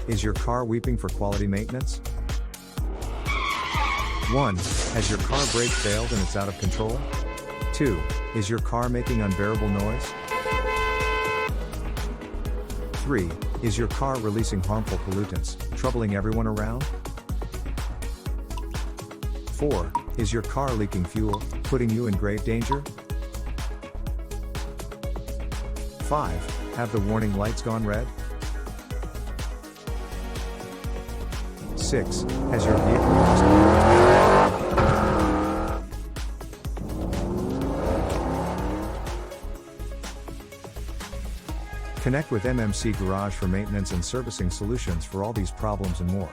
Is your car weeping for quality maintenance? 1. Has your car brake failed and it's out of control? 2. Is your car making unbearable noise? 3. Is your car releasing harmful pollutants, troubling everyone around? 4. Is your car leaking fuel, putting you in grave danger? 5. Have the warning lights gone red? 6. Has your vehicle lost control? Connect with MMC Garage for maintenance and servicing solutions for all these problems and more.